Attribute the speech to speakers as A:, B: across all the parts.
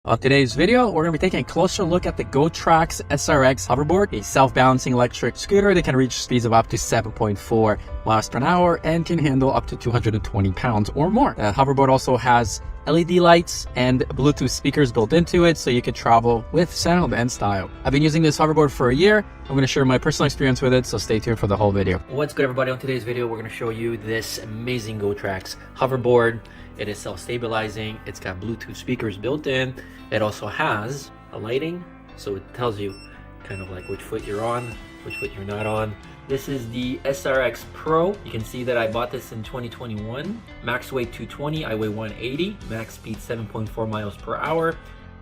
A: On today's video, we're going to be taking a closer look at the Gotrax SRX Hoverboard, a self-balancing electric scooter that can reach speeds of up to 7.4 miles per hour and can handle up to 220 pounds or more. The hoverboard also has LED lights and Bluetooth speakers built into it, so you can travel with sound and style. I've been using this hoverboard for a year. I'm going to share my personal experience with it, so stay tuned for the whole video. What's good, everybody? On today's video, we're going to show you this amazing Gotrax hoverboard. It is self-stabilizing. It's got Bluetooth speakers built in. It also has a lighting, so it tells you kind of like which foot you're on, which foot you're not on. This is the SRX Pro. You can see that I bought this in 2021. Max weight 220, I weigh 180. Max speed 7.4 miles per hour.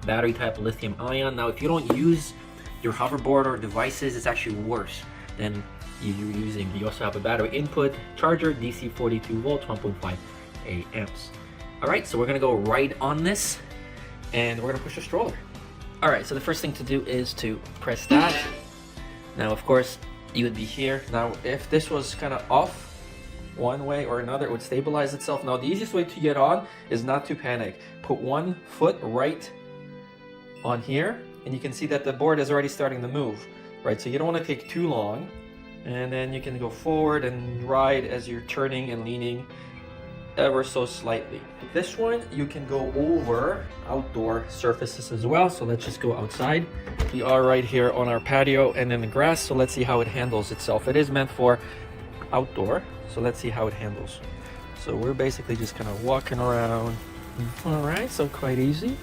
A: Battery type lithium ion. Now, if you don't use your hoverboard or devices, it's actually worse than you're using. You also have a battery input charger, DC 42 volts, 1.5 amps. All right, so we're gonna go right on this and we're gonna push the stroller. All right, so the first thing to do is to press that. Now, of course, you would be here. Now, if this was kind of off one way or another, it would stabilize itself. Now, the easiest way to get on is not to panic. Put one foot right on here, and you can see that the board is already starting to move, right? So you don't want to take too long, and then you can go forward and ride as you're turning and leaning ever so slightly. This one, you can go over outdoor surfaces as well. So let's just go outside. We are right here on our patio and in the grass. So let's see how it handles itself. It is meant for outdoor. So let's see how it handles. So we're basically just kind of walking around. All right, so quite easy.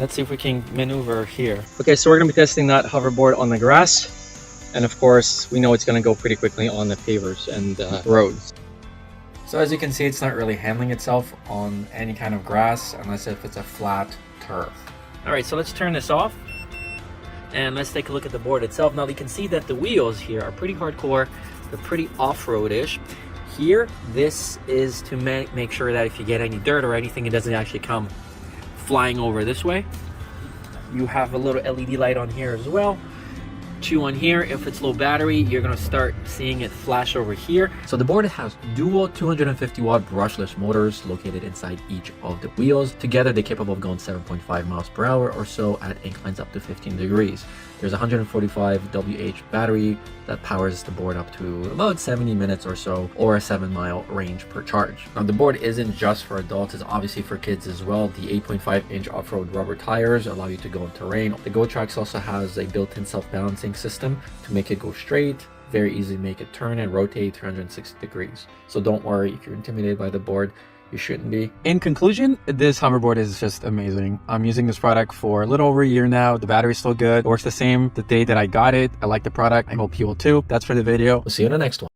A: Let's see if we can maneuver here. Okay, so we're gonna be testing that hoverboard on the grass. And of course, we know it's gonna go pretty quickly on the pavers and roads. So as you can see, it's not really handling itself on any kind of grass unless if it's a flat turf. All right, so let's turn this off and let's take a look at the board itself. Now you can see that the wheels here are pretty hardcore. They're pretty off-road-ish. Here, this is to make sure that if you get any dirt or anything, it doesn't actually come flying over this way. You have a little LED light on here as well. On here, if it's low battery, you're gonna start seeing it flash over here. So the board has dual 250 watt brushless motors located inside each of the wheels. Together, they're capable of going 7.5 miles per hour or so at inclines up to 15 degrees. There's a 145 WH battery that powers the board up to about 70 minutes or so, or a 7-mile range per charge. Now, the board isn't just for adults, it's obviously for kids as well. The 8.5-inch off-road rubber tires allow you to go in terrain. The Gotrax also has a built-in self-balancing system to make it go straight, very easy to make it turn and rotate 360 degrees. So don't worry if you're intimidated by the board. You shouldn't be. In conclusion, this hoverboard is just amazing. I'm using this product for a little over a year now. The battery's still good. It works the same the day that I got it. I like the product. I hope you will too. That's for the video. We'll see you in the next one.